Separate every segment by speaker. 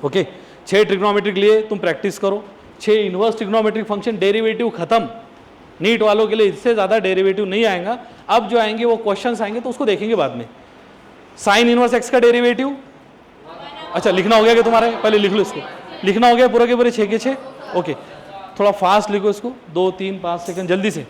Speaker 1: Okay, 6 trigonometric लिए तुम practice करो, 6 इनवर्स ट्रिग्नोमेट्रिक फंक्शन, डेरिवेटिव खत्म। नीट वालों के लिए इससे ज़्यादा डेरिवेटिव नहीं आएगा, अब जो आएंगे वो क्वेश्चंस आएंगे तो उसको देखेंगे बाद में। साइन इनवर्स एक्स का डेरिवेटिव, अच्छा लिखना हो गया क्या तुम्हारे? पहले लिख लो इसको, लिखना हो गया पूरा के पूरे 6 के 6। ओके, थोड़ा फास्ट लिखो इसको, 2 3 5 सेकंड जल्दी से।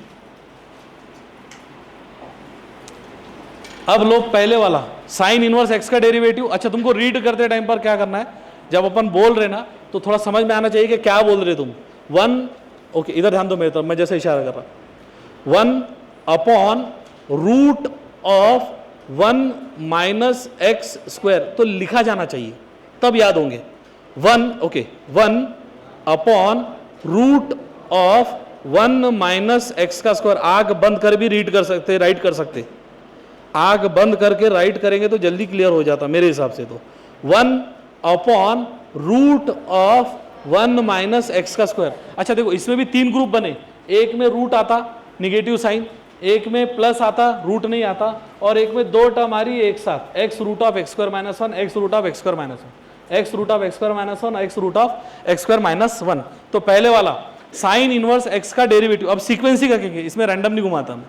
Speaker 1: अब लो पहले वाला, साइन इनवर्स एक्स का डेरिवेटिव। अच्छा तुमको रीड करते टाइम पर क्या करना है, जब अपन बोल रहे ना तो थोड़ा समझ में आना चाहिए कि क्या बोल रहे तुम। 1, ओके इधर ध्यान दो मेरे तरफ, मैं जैसे इशारा कर रहा, 1 upon root of 1 minus x square, तो लिखा जाना चाहिए तब याद होंगे। 1 okay, 1 upon root of 1 minus x का स्क्वायर। आग बंद कर भी रीड कर सकते, राइट कर सकते, आग बंद करके राइट करेंगे तो जल्दी क्लियर हो जाता मेरे हिसाब से। तो 1 upon root of 1 minus x का स्क्वायर। अच्छा देखो इसमें भी 3 ग्रुप बने, एक में रूट आता निगेटिव साइन, एक में प्लस आता रूट नहीं आता, और एक में 2 टर्म आ रही है एक साथ, x root of x square minus 1, x root of x square minus 1, x root of x square minus 1, x root of x square minus 1। तो पहले वाला साइन इनवर्स एक्स का डेरिवेटिव, अब सीक्वेंस ही करेंगे, इसमें रैंडम नहीं घुमाता मैं।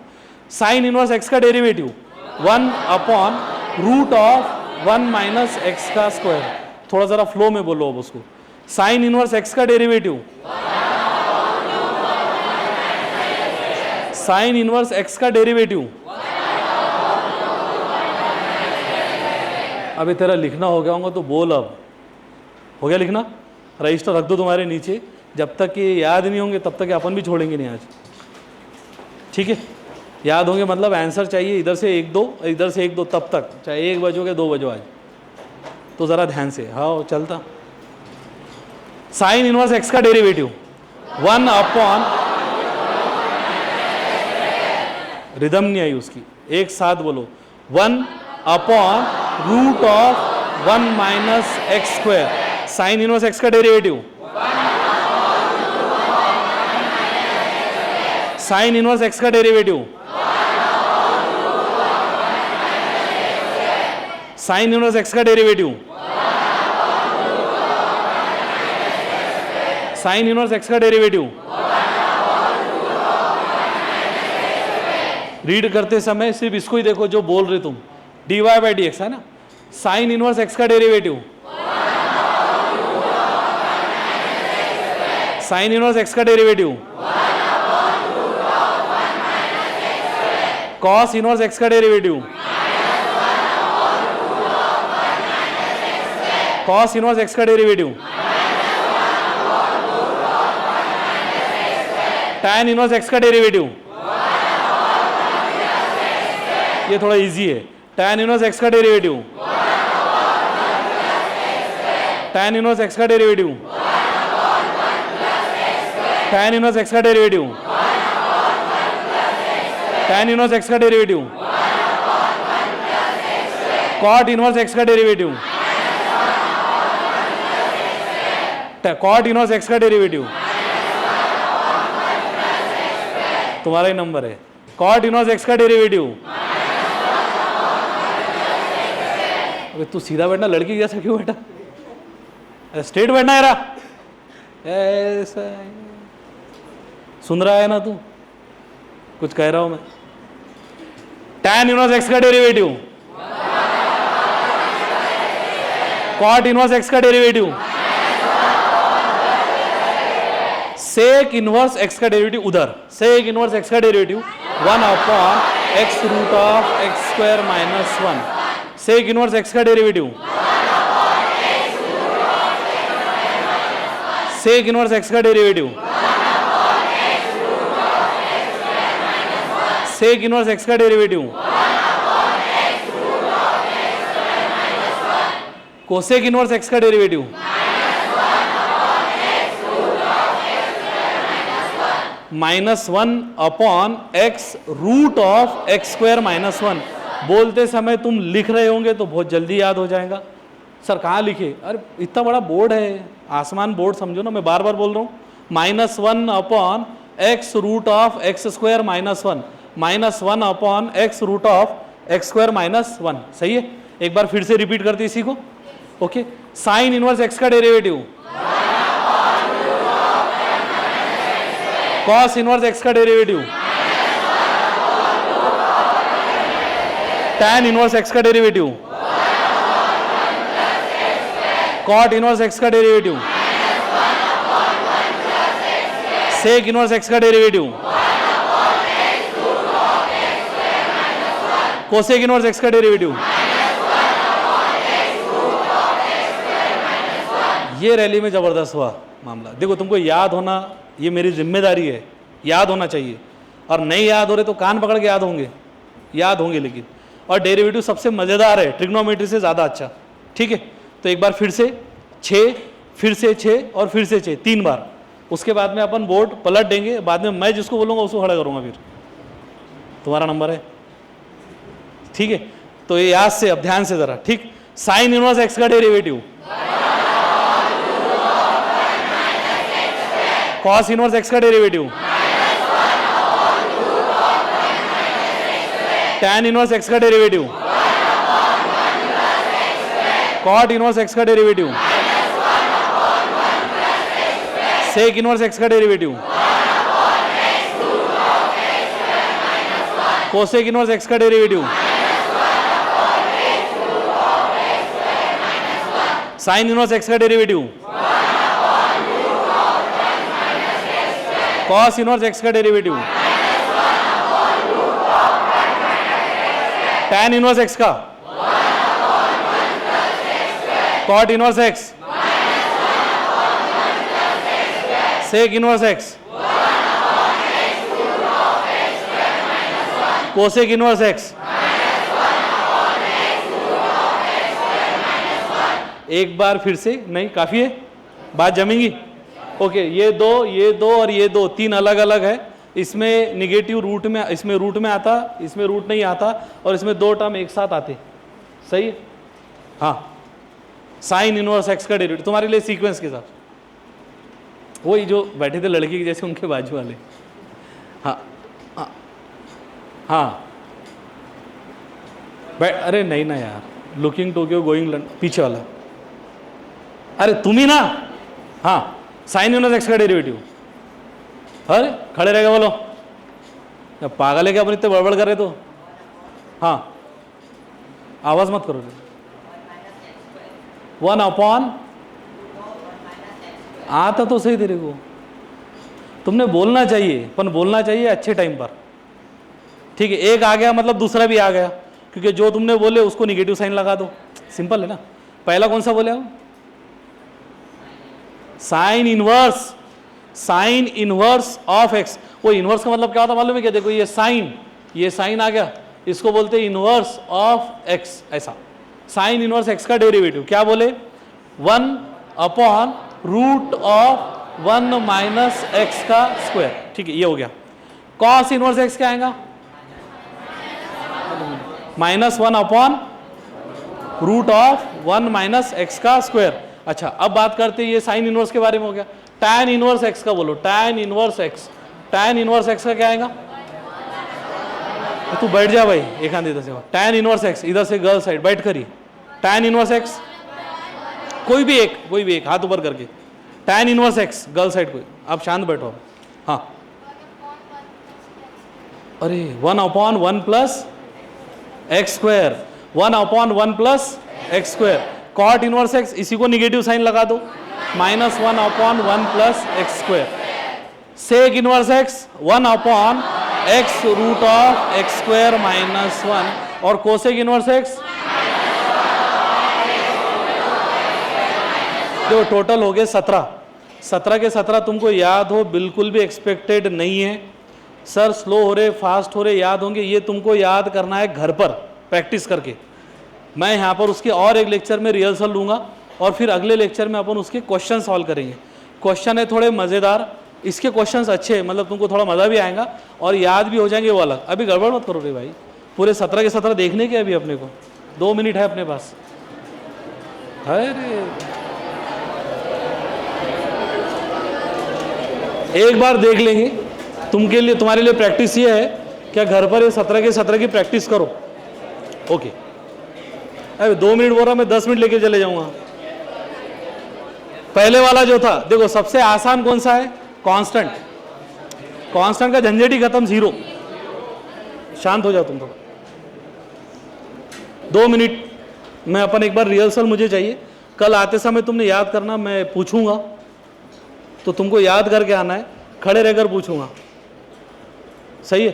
Speaker 1: साइन इनवर्स एक्स का derivative 1 upon root of 1 minus x का स्क्वायर। थोड़ा जरा फ्लो में बोलो अब उसको। साइन इनवर्स एक्स का डेरिवेटिव, साइन इनवर्स एक्स का डेरिवेटिव। अभी तेरा लिखना हो गया होगा तो बोल, अब हो गया लिखना? रजिस्टर रख दो तुम्हारे नीचे, जब तक ये याद नहीं होंगे तब तक अपन भी छोड़ेंगे नहीं आज, ठीक है? याद होंगे मतलब आंसर चाहिए इधर से 1 2, इधर से 1 2, तब तक चाहे 1 बजो के 2 बजो आज, तो ज़रा ध्यान से। हाँ चलता। साइन इनवर्स एक्स का डेरिवेटिव 1 अपॉन, रिदम नहीं आई उसकी, एक साथ बोलो, 1 upon root of 1 minus x square. Sine inverse x का डेरिवेटिव, साइन इनवर्स एक्स का डेरिवेटिव, साइन इनवर्स एक्स का डेरिवेटिव, साइन इनवर्स एक्स का डेरिवेटिव। रीड करते समय सिर्फ इसको ही देखो जो बोल रहे तुम, dy बाई डी एक्स है ना। साइन इनवर्स एक्स का डेरिवेटिव, साइन इनवर्स एक्स का डेरिवेटिव, कॉस इनवर्स एक्स का डेरिवेटिव, कॉस इनवर्स एक्स का डेरिवेटिव, tan इनवर्स एक्स का डेरिवेटिव। ये थोड़ा इजी है, tan इनवर्स एक्स का डेरिवेटिव, tan इनवर्स एक्स का डेरिवेटिव, tan इनवर्स एक्स का डेरिवेटिव, tan इनवर्स एक्स का डेरिवेटिव, cot इनवर्स एक्स का डेरिवेटिव, cot इनवर्स एक्स का डेरिवेटिव। तुम्हारा ही नंबर है, cot इनवर्स एक्स का डेरिवेटिव। अबे तू सीधा बैठना, लड़की जैसा क्यों बैठा? स्ट्रेट बैठना है रहा, ऐसा सुन रहा है ना तू? कुछ कह रहा हूं मैं। tan इनवर्स एक्स का डेरिवेटिव, cot इनवर्स एक्स का डेरिवेटिव, सेक इनवर्स एक्स का डेरिवेटिव उधर, सेक इनवर्स एक्स का derivative 1 upon x root of x square minus 1। Sec inverse x का डेरिवेटिव, सेक इनवर्स एक्स का डेरिवेटिव, सेक इनवर्स एक्स का derivative, cosec inverse x का derivative, -1 upon x root of x square minus 1। बोलते समय तुम लिख रहे होंगे तो बहुत जल्दी याद हो जाएगा। सर कहाँ लिखे? अरे इतना बड़ा बोर्ड है, आसमान बोर्ड समझो ना, मैं बार बार बोल रहा हूँ। -1 upon x root of x square minus 1, -1 upon x root of x square minus 1। सही है? एक बार फिर से रिपीट करते इसी को। ओके, साइन इनवर्स एक्स का डेरिवेटिव, कॉस इनवर्स एक्स का डेरिवेटिव, tan इनवर्स एक्स का डेरिवेटिव, कॉट इनवर्स एक्स का डेरिवेटिव, सेक इनवर्स एक्स का डेरिवेटिव, कोसेक इनवर्स एक्स का डेरिवेटिव। ये रैली में जबरदस्त हुआ मामला। देखो, तुमको याद होना ये मेरी जिम्मेदारी है, याद होना चाहिए, और नहीं याद हो रहे तो कान पकड़ के याद होंगे, याद होंगे लेकिन। और डेरिवेटिव सबसे मजेदार है, ट्रिग्नोमेट्री से ज्यादा अच्छा। ठीक है, तो एक बार फिर से 6, फिर से 6 और फिर से 6, 3 बार। उसके बाद में अपन बोर्ड पलट देंगे, बाद में मैं जिसको बोलूंगा उसको खड़ा करूंगा, फिर तुम्हारा नंबर है। ठीक है, तो ये याद से, अब ध्यान से जरा। ठीक, साइन इनवर्स एक्स का डेरिवेटिव, कॉस इनवर्स एक्स का डेरिवेटिव, tan इनवर्स एक्स का डेरिवेटिव, कॉट इनवर्स एक्स का डेरिवेटिव, सेक इनवर्स एक्स का डेरिवेटिव, कोसेक इनवर्स एक्स का डेरिवेटिव, साइन इनवर्स एक्स का डेरिवेटिव, कॉस इनवर्स एक्स का derivative, tan inverse x का, cot inverse x, sec inverse x, cosec inverse x. एक बार फिर से, नहीं काफी है, बात जमेगी। ओके, ये दो और ये दो, 3 अलग अलग है। इसमें निगेटिव रूट में, इसमें रूट में आता, इसमें रूट नहीं आता, और इसमें 2 टर्म एक साथ आते। सही है? हाँ, साइन इनवर्स एक्स का डेरिवेटिव तुम्हारे लिए सीक्वेंस के साथ, वही जो बैठे थे लड़की के जैसे उनके बाजू वाले। हाँ हाँ हाँ, अरे नहीं ना यार, लुकिंग टोक्यो गोइंग लंडन, पीछे वाला। अरे तुम ही ना। हाँ, साइन इनवर्स एक्स का डेरिवेटिव। अरे खड़े रहेगा बोलो, पागल है क्या अपन इतने बड़बड़ कर रहे तो। हाँ, आवाज मत करो। 1 अपॉन, आता तो सही तेरे को, तुमने बोलना चाहिए, पर बोलना चाहिए अच्छे टाइम पर। ठीक है, एक आ गया मतलब दूसरा भी आ गया, क्योंकि जो तुमने बोले उसको निगेटिव साइन लगा दो। सिंपल है ना। पहला कौन सा बोले हो? Sine inverse, sine inverse of x. वो इनवर्स का मतलब क्या होता मालूम है क्या? देखो ये साइन आ गया, इसको बोलते हैं इनवर्स ऑफ एक्स। ऐसा साइन इनवर्स एक्स का डेरिवेटिव क्या बोले? 1 upon root of 1 minus x का स्क्वायर। ठीक है, ये हो गया। कॉस इनवर्स एक्स क्या आएगा? -1 upon root of 1 minus x का स्क्वायर। अच्छा, अब बात करते हैं ये साइन इनवर्स के बारे में हो गया। tan इनवर्स एक्स का बोलो, tan inverse x. tan inverse x का क्या आएगा? तू बैठ जा भाई, एक हाथ इधर से। tan इनवर्स एक्स, इधर से गर्ल साइड बैठ करिए। tan इनवर्स एक्स, कोई भी एक हाथ ऊपर करके। tan inverse x girl side कोई, आप शांत बैठो। हाँ, अरे 1 upon 1 plus x square, 1 upon 1 plus x square. Cot inverse x, इसी को निगेटिव साइन लगा दो, -1 upon 1 plus x square. Sec inverse x 1 upon x root of x square -1। और कोसेक इनवर्स एक्स, जो टोटल हो गए 17 के 17 तुमको याद हो, बिल्कुल भी एक्सपेक्टेड नहीं है। सर स्लो हो रहे, फास्ट हो रहे, याद होंगे, ये तुमको याद करना है घर पर प्रैक्टिस करके। मैं यहाँ पर उसके और एक लेक्चर में रिहर्सल लूँगा, और फिर अगले लेक्चर में अपन उसके क्वेश्चन सॉल्व करेंगे। क्वेश्चन है थोड़े मज़ेदार, इसके क्वेश्चंस अच्छे, मतलब तुमको थोड़ा मज़ा भी आएगा और याद भी हो जाएंगे वो अलग। अभी गड़बड़ मत करो रे भाई, पूरे 17 के 17 देखने के अभी अपने को 2 मिनट है अपने पास। अरे एक बार देख लेंगे, तुम्हारे लिए प्रैक्टिस ये है क्या, घर पर ये 17 के 17 की प्रैक्टिस करो। ओके, अरे 2 मिनट बोल रहा, मैं 10 मिनट लेके चले जाऊँगा। पहले वाला जो था, देखो सबसे आसान कौन सा है, कांस्टेंट। कांस्टेंट का झंझट ही खत्म, जीरो। शांत हो जाओ तुम थोड़ा, 2 मिनट में अपन एक बार रिहर्सल मुझे चाहिए। कल आते समय तुमने याद करना, मैं पूछूंगा तो तुमको याद करके आना है, खड़े रहकर पूछूंगा, सही है।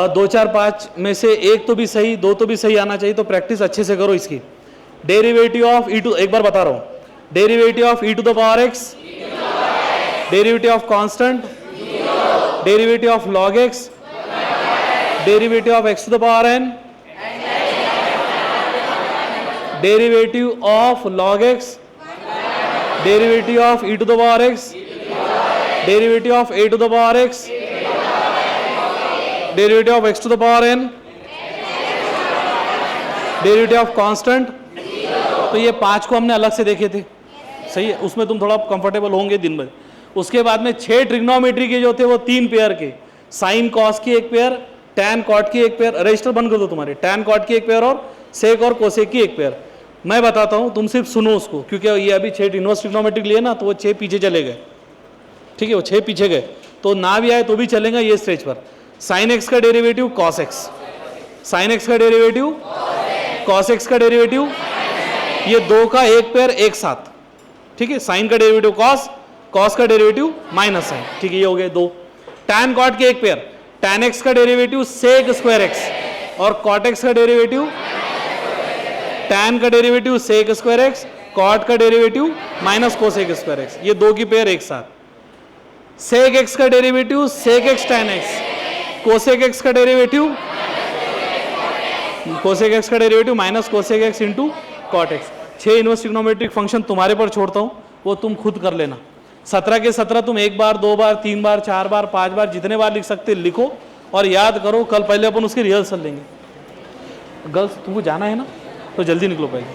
Speaker 1: 2 4 5 में से एक तो भी सही, 2 तो भी सही आना चाहिए, तो प्रैक्टिस अच्छे से करो इसकी। डेरिवेटिव ऑफ ई टू, एक बार बता रहा हूं, derivative of e to the power x, derivative of constant, derivative of log x, derivative of x to the power n, derivative of log x, derivative of e to the power x, derivative of a to the power x, derivative of x to the power n, derivative of constant. तो ये 5 को हमने अलग से देखे थे, सही है, उसमें तुम थोड़ा कंफर्टेबल होंगे दिन भर। उसके बाद में 6 ट्रिग्नोमेट्री के जो थे वो 3 पेयर के, साइन कॉस की एक पेयर, टैन कॉट की एक पेयर, रजिस्टर बंद कर दो तुम्हारे, टैन कॉट की एक पेयर और सेक और कोसेक की एक पेयर। मैं बताता हूं, तुम सिर्फ सुनो उसको, क्योंकि ये अभी 6 इनवर्स ट्रिग्नोमेट्रिक लिए ना, तो वो 6 पीछे चले गए, ठीक है, वो 6 पीछे गए, तो ना भी आए तो भी चलेगा ये स्टेज पर। साइन एक्स का derivative cos x, sine x का डेरिवेटिव कॉस एक्स का डेरिवेटिव, ये 2 का एक पेयर एक साथ, ठीक है, साइन का डेरिवेटिव कॉस, कॉस का डेरिवेटिव माइनस साइन, ठीक है, ये हो गए 2। टैन कॉट के एक पेयर, टैन एक्स का डेरिवेटिव सेक स्क्वायर एक्स, और कॉट एक्स का डेरिवेटिव, टैन का derivative sec square x, cot का derivative minus cosec square x, ये 2 की पेयर एक साथ। सेक एक्स का derivative sec x tan x, cosec x का डेरिवेटिव, कोसेक एक्स का derivative minus cosec x into cot x. 6 inverse trigonometric function तुम्हारे पर छोड़ता हूं, वो तुम खुद कर लेना। 17 के 17 तुम 1 बार 2 बार 3 बार 4 बार 5 बार जितने बार लिख सकते लिखो और याद करो। कल पहले अपन उसकी रिहर्सल लेंगे। गर्ल्स तुमको जाना है ना, तो जल्दी निकलो पहले।